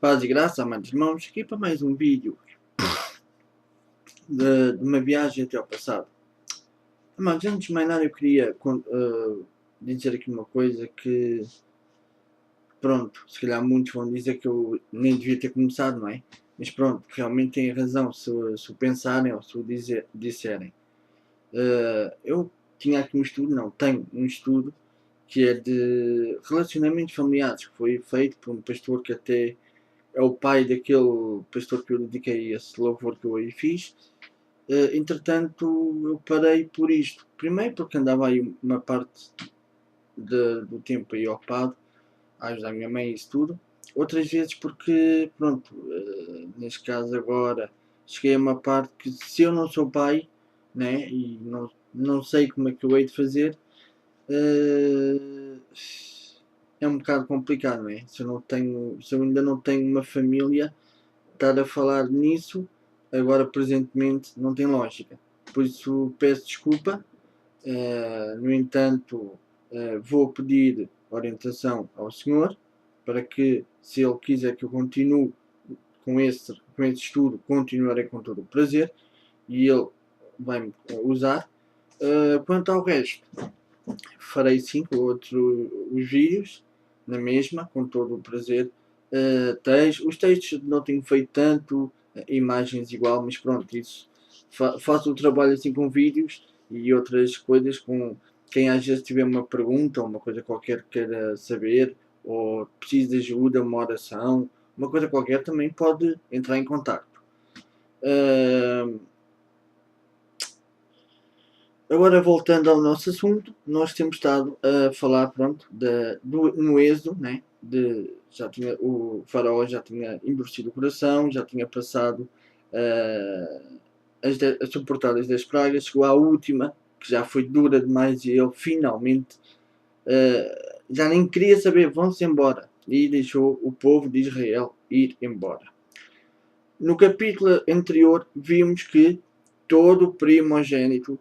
Paz e graça, amados irmãos, aqui para mais um vídeo de uma viagem até ao passado. Amados, antes de mais nada eu queria dizer aqui uma coisa que, pronto, se calhar muitos vão dizer que eu nem devia ter começado, não é? Mas pronto, realmente têm razão se o pensarem ou se o disserem. Eu tinha aqui um estudo, não, tenho um estudo que é de relacionamentos familiares, que foi feito por um pastor que até é o pai daquele pastor que eu dediquei a esse louvor que eu aí fiz. Entretanto, eu parei por isto. Primeiro porque andava aí uma parte do tempo aí ocupado a ajudar a minha mãe e isso tudo. Outras vezes porque, pronto, neste caso agora, cheguei a uma parte que se eu não sou pai, né, e não sei como é que eu hei de fazer, é um bocado complicado, não é? Se eu ainda não tenho uma família, estar a falar nisso agora presentemente não tem lógica. Por isso peço desculpa. No entanto, vou pedir orientação ao senhor para que, se ele quiser que eu continue com esse estudo, continuarei com todo o prazer e ele vai-me usar. Quanto ao resto, farei sim com os vídeos na mesma, com todo o prazer. Os textos não tenho feito tanto, imagens igual, mas pronto, isso faço o trabalho assim com vídeos e outras coisas com quem às vezes tiver uma pergunta ou uma coisa qualquer que queira saber ou precisa de ajuda, uma oração, uma coisa qualquer, também pode entrar em contato. Agora voltando ao nosso assunto, nós temos estado a falar, pronto, no êxodo, né? O faraó já tinha endurecido o coração, já tinha passado as suportadas das pragas, chegou à última, que já foi dura demais, e ele finalmente já nem queria saber, vão-se embora, e deixou o povo de Israel ir embora. No capítulo anterior vimos que todo o primogênito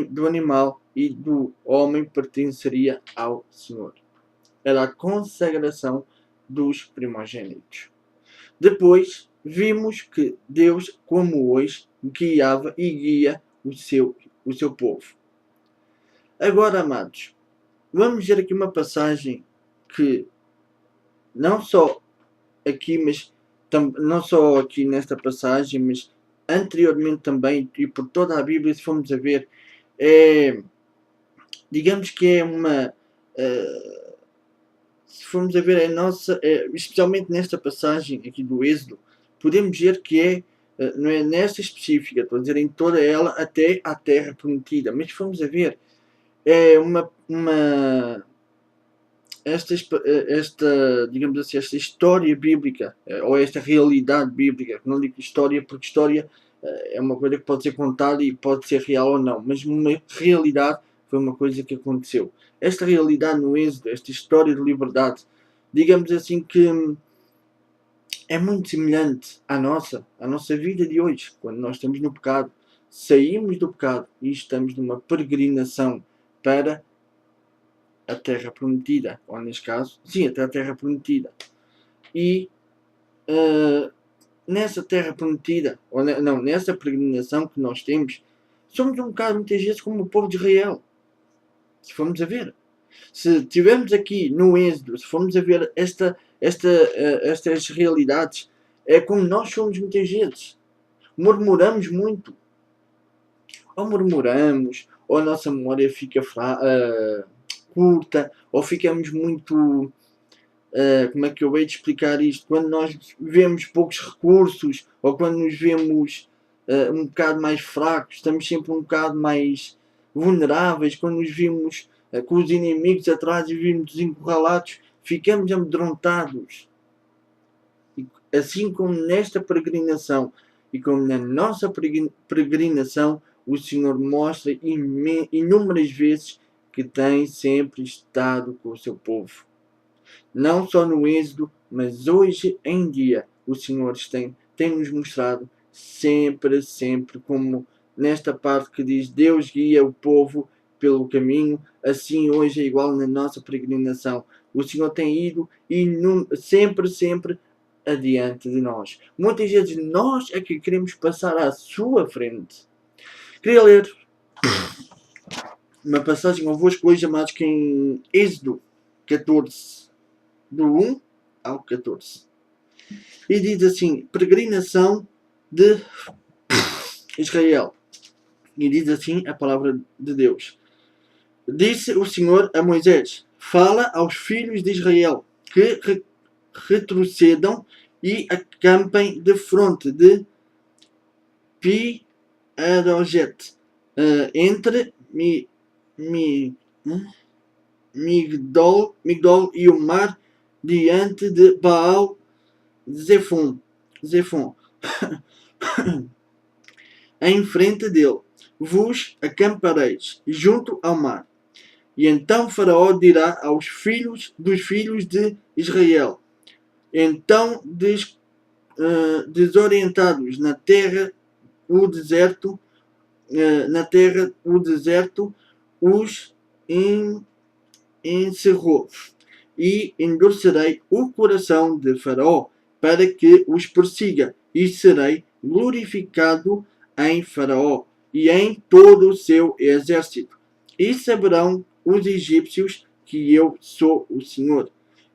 do animal e do homem pertenceria ao Senhor. Era a consagração dos primogênitos. Depois vimos que Deus, como hoje, guiava e guia o seu povo. Agora, amados, vamos ver aqui uma passagem que não só aqui, mas não só aqui nesta passagem, mas anteriormente também e por toda a Bíblia, se formos a ver, digamos que é uma se formos a ver a nossa, especialmente nesta passagem aqui do Êxodo, podemos ver que não é nesta específica, estou a dizer em toda ela até à terra prometida, mas se formos a ver é digamos assim, esta história bíblica, ou esta realidade bíblica, não digo história porque história é uma coisa que pode ser contada e pode ser real ou não, mas uma realidade foi uma coisa que aconteceu. Esta realidade no Êxodo, esta história de liberdade, digamos assim que é muito semelhante à nossa vida de hoje, quando nós estamos no pecado, saímos do pecado e estamos numa peregrinação para a terra prometida, ou neste caso, sim, até a terra prometida. E nessa terra prometida, ou não, nessa peregrinação que nós temos, somos um bocado muitas vezes como o povo de Israel. Se formos a ver. Se estivermos aqui no Êxodo, se formos a ver estas realidades, é como nós somos muitas vezes. Murmuramos muito. Ou murmuramos, ou a nossa memória fica curta, ou ficamos muito... como é que eu hei de explicar isto? Quando nós vemos poucos recursos, ou quando nos vemos um bocado mais fracos, estamos sempre um bocado mais vulneráveis, quando nos vimos com os inimigos atrás e vimos encurralados, ficamos amedrontados. E assim como nesta peregrinação e como na nossa peregrinação, o Senhor mostra inúmeras vezes que tem sempre estado com o seu povo. Não só no Êxodo, mas hoje em dia o Senhor tem nos mostrado sempre, como nesta parte que diz Deus guia o povo pelo caminho, assim hoje é igual na nossa peregrinação. O Senhor tem ido sempre adiante de nós. Muitas vezes nós é que queremos passar à sua frente. Queria ler uma passagem convosco hoje, amados, que em Êxodo 14, do 1 ao 14. E diz assim: peregrinação de Israel. E diz assim a palavra de Deus. Disse o Senhor a Moisés: fala aos filhos de Israel que retrocedam e acampem de fronte de Pi-Haroset, entre Migdol e o mar, diante de Baal Zephon. Em frente dele vos acampareis junto ao mar. E então Faraó dirá aos filhos dos filhos de Israel: então desorientados na terra o deserto, os encerrou, e endurecerei o coração de Faraó para que os persiga, e serei glorificado em Faraó e em todo o seu exército, e saberão os egípcios que eu sou o Senhor.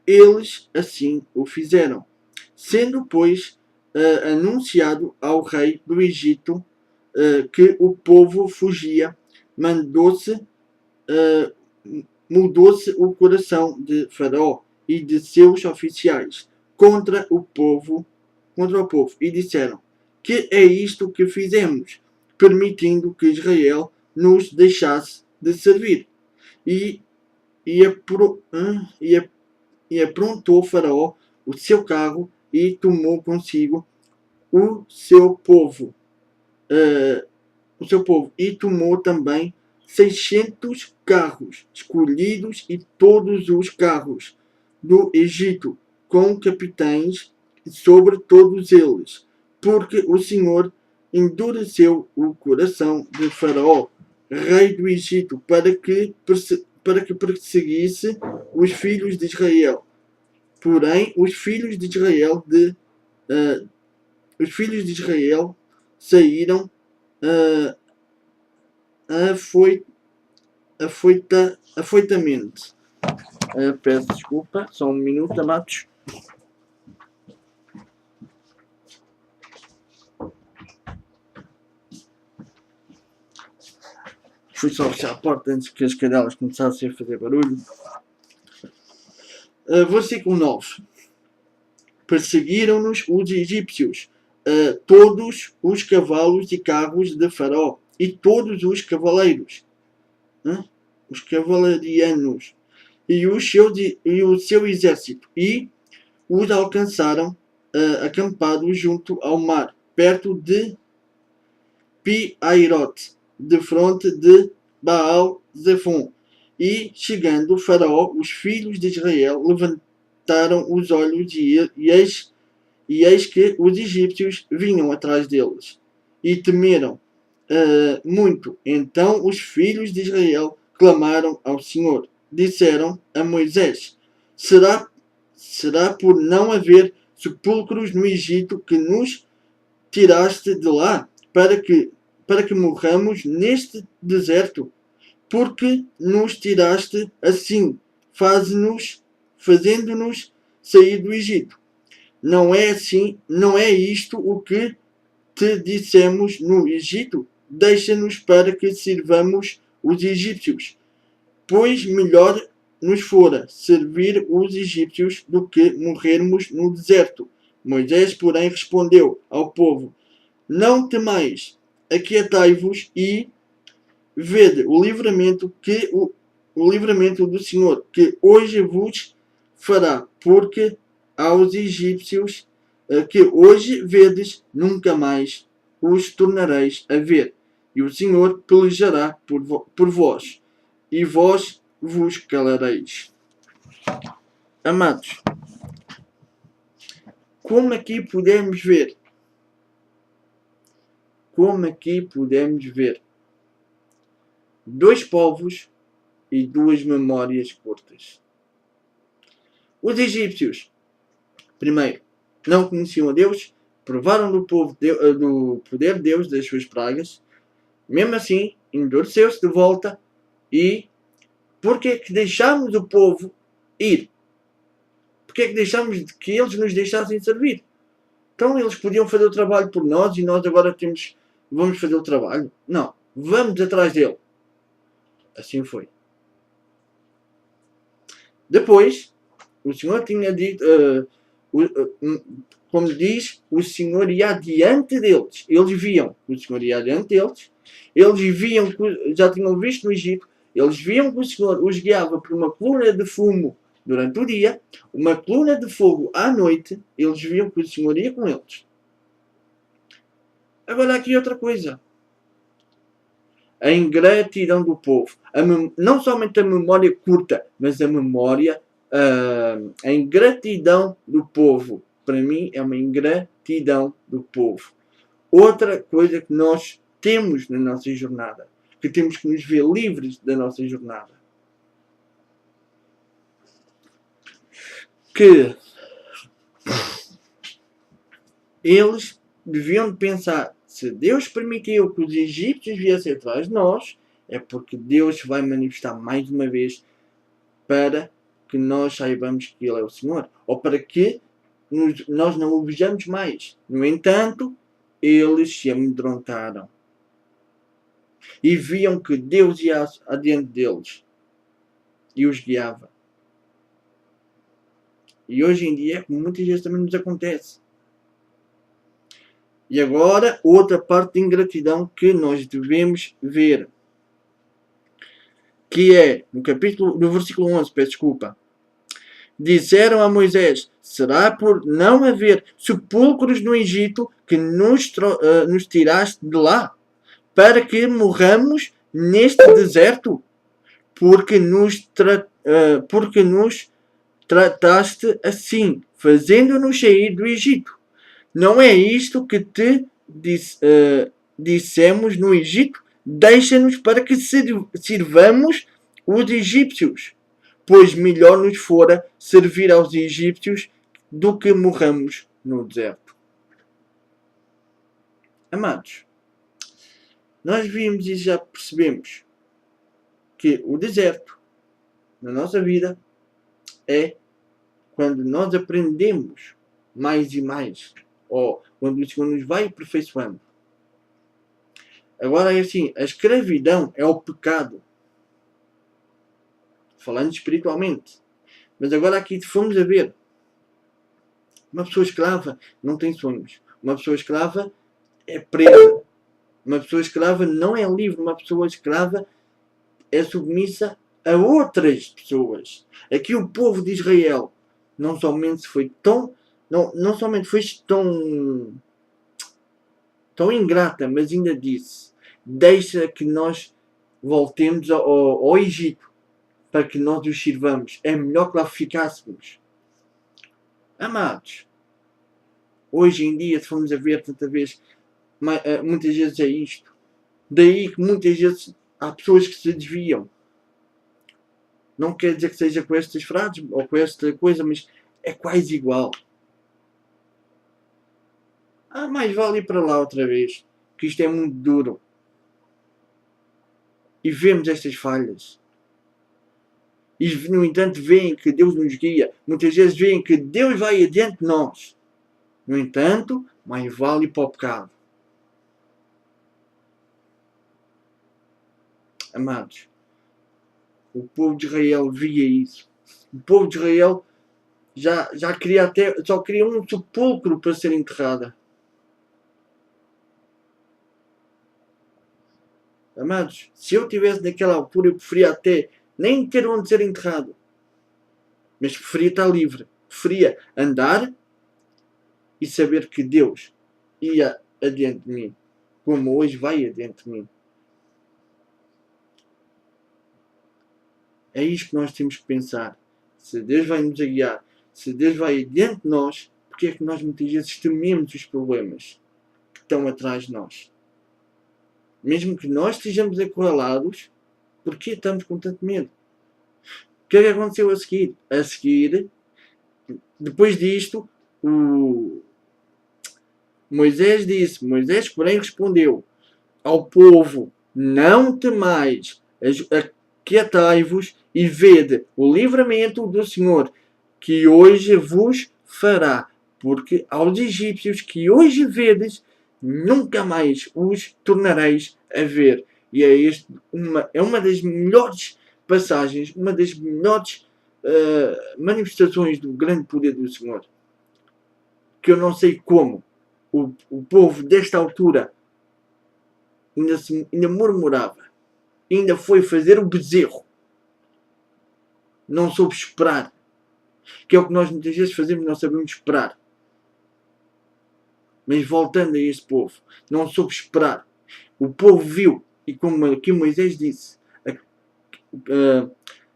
Eles assim o fizeram. Sendo, pois, anunciado ao rei do Egito que o povo fugia, mudou-se o coração de Faraó e de seus oficiais contra o povo, e disseram: que é isto que fizemos, permitindo que Israel nos deixasse de servir? E aprontou Faraó o seu carro e tomou consigo o seu povo. E tomou também 600 carros escolhidos e todos os carros do Egito, com capitães sobre todos eles, porque o Senhor endureceu o coração de Faraó, rei do Egito, para que perseguisse os filhos de Israel. Porém, os filhos de Israel saíram afoitamente. Peço desculpa, só um minuto, amados. Fui só fechar a porta antes que as cadelas começassem a fazer barulho. Versículo 9. Perseguiram-nos os egípcios, todos os cavalos e carros de Faraó, e todos os cavaleiros, os cavalarianos, e o seu exército, e os alcançaram acampados junto ao mar, perto de Pi-Hairot, de fronte de Baal Zephon. E chegando Faraó, os filhos de Israel levantaram os olhos e eis que os egípcios vinham atrás deles, e temeram muito. Então os filhos de Israel clamaram ao Senhor. Disseram a Moisés: será por não haver sepulcros no Egito que nos tiraste de lá, para que morramos neste deserto? Porque nos tiraste assim, fazendo-nos sair do Egito? Não é isto o que te dissemos no Egito? Deixa-nos para que sirvamos os egípcios, pois melhor nos fora servir os egípcios do que morrermos no deserto. Moisés, porém, respondeu ao povo: não temais, aquietai-vos e vede o livramento do Senhor, que hoje vos fará, porque aos egípcios que hoje vedes, nunca mais os tornareis a ver. E o Senhor pelejará por vós, e vós vos calareis. Amados, como aqui podemos ver, dois povos e duas memórias curtas. Os egípcios, primeiro, não conheciam a Deus, provaram do poder de Deus, das suas pragas, mesmo assim, endureceu-se de volta. E porque é que deixámos o povo ir? Porque é que deixámos que eles nos deixassem servir? Então eles podiam fazer o trabalho por nós e nós agora vamos fazer o trabalho? Não, vamos atrás dele. Assim foi. Depois, o Senhor tinha dito, como diz, o Senhor ia adiante deles. Eles viam que o Senhor ia adiante deles. Eles viam que, já tinham visto no Egito, eles viam que o Senhor os guiava por uma coluna de fumo durante o dia, uma coluna de fogo à noite. Eles viam que o Senhor ia com eles. Agora aqui outra coisa. A ingratidão do povo. Não somente a memória curta, mas a memória, a ingratidão do povo. Para mim é uma ingratidão do povo. Outra coisa que nós temos na nossa jornada, que temos que nos ver livres da nossa jornada. Que eles deviam pensar, se Deus permitiu que os egípcios viessem atrás de nós, é porque Deus vai manifestar mais uma vez para que nós saibamos que Ele é o Senhor, ou para que nós não o vejamos mais. No entanto, eles se amedrontaram e viam que Deus ia adiante deles e os guiava. E hoje em dia, como muitas vezes também nos acontece. E agora, outra parte de ingratidão que nós devemos ver, que é no versículo 11, peço desculpa. Disseram a Moisés: será por não haver sepulcros no Egito que nos tiraste de lá, para que morramos neste deserto? Porque nos trataste assim, fazendo-nos sair do Egito. Não é isto que te dissemos no Egito? Deixa-nos para que sirvamos os egípcios, pois melhor nos fora servir aos egípcios do que morramos no deserto. Amados, nós vimos e já percebemos que o deserto na nossa vida é quando nós aprendemos mais e mais, ou quando o Senhor nos vai aperfeiçoando. Agora é assim, a escravidão é o pecado, falando espiritualmente. Mas agora aqui fomos a ver, uma pessoa escrava não tem sonhos, uma pessoa escrava é presa, uma pessoa escrava não é livre, uma pessoa escrava é submissa a outras pessoas. Aqui o povo de Israel não somente foi tão ingrata, mas ainda disse: deixa que nós voltemos ao Egito para que nós os sirvamos. É melhor que lá ficássemos. Amados, hoje em dia, se formos a ver muitas vezes é isto. Daí que muitas vezes há pessoas que se desviam. Não quer dizer que seja com estas frases ou com esta coisa, mas é quase igual. Mais vale ir para lá outra vez, que isto é muito duro. E vemos estas falhas. E, no entanto, veem que Deus nos guia. Muitas vezes veem que Deus vai adiante de nós. No entanto, mais vale ir para o pecado. Amados, o povo de Israel via isso. O povo de Israel já queria só queria um sepulcro para ser enterrada. Amados, se eu estivesse naquela altura, eu preferia até nem ter onde ser enterrado. Mas preferia estar livre. Preferia andar e saber que Deus ia adiante de mim. Como hoje vai adiante de mim. É isto que nós temos que pensar. Se Deus vai nos guiar, se Deus vai adiante de nós, porque é que nós muitas vezes tememos os problemas que estão atrás de nós? Mesmo que nós estejamos acorralados, porquê estamos com tanto medo? O que é que aconteceu a seguir? A seguir, depois disto, o Moisés disse, Moisés, porém, respondeu ao povo: não temais, aquietai-vos e vede o livramento do Senhor, que hoje vos fará. Porque aos egípcios que hoje vedes, nunca mais os tornareis a ver. E é uma das melhores passagens, uma das melhores manifestações do grande poder do Senhor. Que eu não sei como o povo desta altura ainda murmurava, ainda foi fazer o bezerro, não soube esperar, que é o que nós muitas vezes fazemos, não sabemos esperar. Mas voltando a este povo, não soube esperar. O povo viu, e como aqui Moisés disse,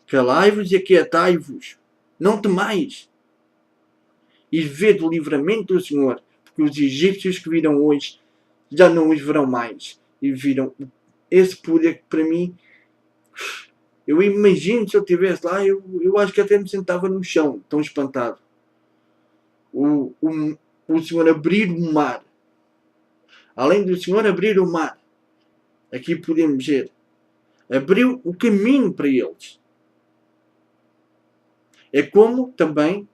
calai-vos e aquietai-vos, não temais, e vede o livramento do Senhor, porque os egípcios que viram hoje já não os verão mais. E viram esse poder que para mim, eu imagino se eu estivesse lá, eu acho que até me sentava no chão, tão espantado. O Senhor abrir o mar. Além do Senhor abrir o mar, aqui podemos ver, abriu o caminho para eles. É como também,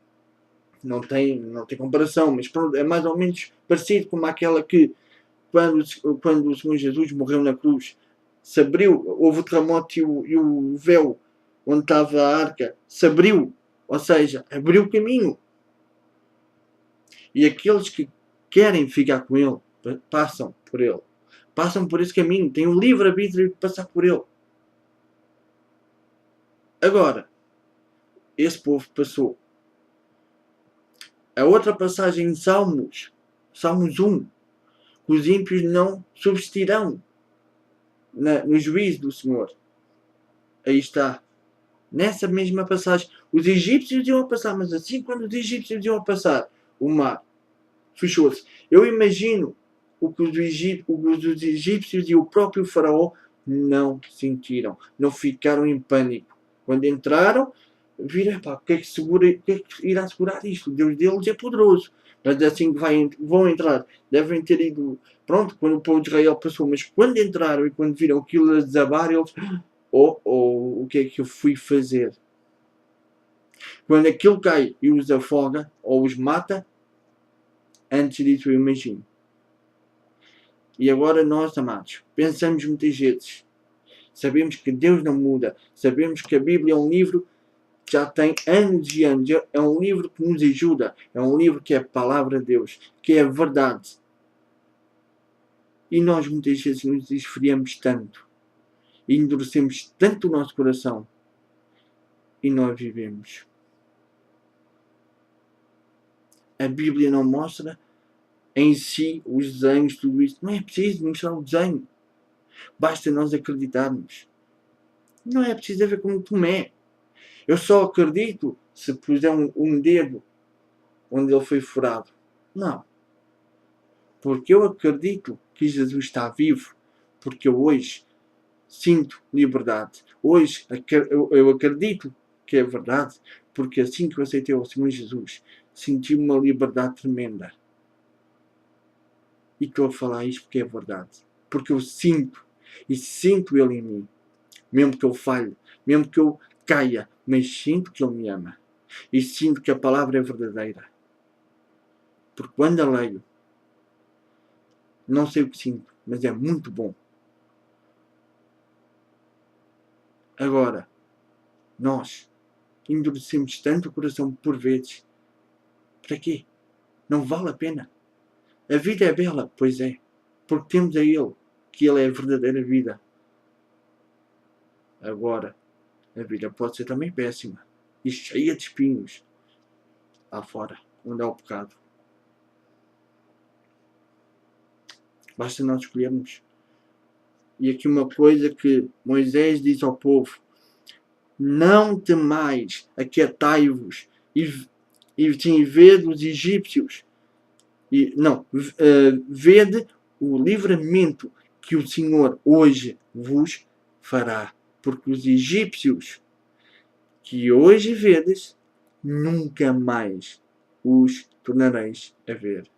não tem comparação, mas é mais ou menos parecido com aquela que quando o Senhor Jesus morreu na cruz, se abriu, houve o terremoto e o véu onde estava a arca se abriu, ou seja, abriu o caminho. E aqueles que querem ficar com ele, passam por ele. Passam por esse caminho, têm o livre-arbítrio de passar por ele. Agora, esse povo passou. A outra passagem em Salmos 1, os ímpios não subsistirão no juízo do Senhor. Aí está. Nessa mesma passagem, os egípcios iam a passar, mas assim quando os egípcios iam a passar, o mar fechou-se. Eu imagino o que os egípcios e o próprio faraó não sentiram, não ficaram em pânico. Quando entraram, viram, o que é que irá segurar isto? O Deus deles é poderoso. Mas assim que vão entrar, devem ter ido, pronto, quando o povo de Israel passou, mas quando entraram e quando viram aquilo a desabar, eles, o que é que eu fui fazer? Quando aquilo cai e os afoga ou os mata, antes disso eu imagino. E agora nós, amados, pensamos muitas vezes, sabemos que Deus não muda, sabemos que a Bíblia é um livro que já tem anos e anos, é um livro que nos ajuda, é um livro que é a palavra de Deus, que é a verdade. E nós muitas vezes nos esfriamos tanto, e endurecemos tanto o nosso coração, e nós vivemos. A Bíblia não mostra em si os desenhos, tudo isso. Não é preciso mostrar o desenho. Basta nós acreditarmos. Não é preciso ver como Tomé. Eu só acredito se puser um dedo onde ele foi furado. Não. Porque eu acredito que Jesus está vivo. Porque eu hoje sinto liberdade. Hoje eu acredito que é verdade. Porque assim que eu aceitei o Senhor Jesus, senti uma liberdade tremenda. E estou a falar isto porque é verdade. Porque eu sinto. E sinto Ele em mim. Mesmo que eu falhe. Mesmo que eu caia. Mas sinto que Ele me ama. E sinto que a palavra é verdadeira. Porque quando a leio, não sei o que sinto. Mas é muito bom. Agora, nós endurecemos tanto o coração por vezes. Para quê? Não vale a pena. A vida é bela, pois é. Porque temos a Ele. Que Ele é a verdadeira vida. Agora, a vida pode ser também péssima. E cheia de espinhos. Lá fora, onde há o pecado. Basta nós escolhermos. E aqui uma coisa que Moisés diz ao povo. Não temais, aquietai-vos e sim, vede os egípcios. Vede o livramento que o Senhor hoje vos fará. Porque os egípcios que hoje vedes, nunca mais os tornareis a ver.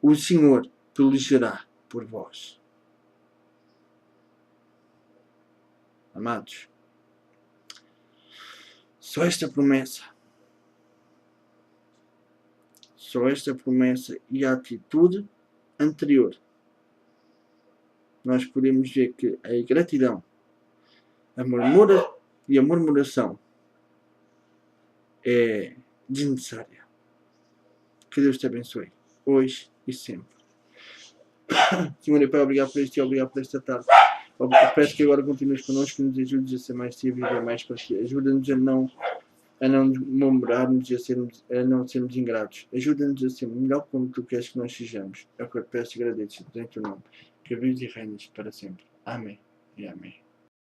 O Senhor pelejará por vós. Amados, só esta promessa e a atitude anterior, nós podemos ver que a ingratidão, a murmuração é desnecessária. Que Deus te abençoe, hoje e sempre. Senhor e Pai, obrigado por este dia, obrigado por esta tarde. Eu peço que agora continues connosco, nos ajudes a ser mais dia, a viver mais para ti. Ajuda-nos a não murmurarmos e a não sermos ingratos. Ajuda-nos a ser melhor como tu queres que nós sejamos. É o que eu peço e agradeço em teu nome. Que vives e reinas para sempre. Amém e amém.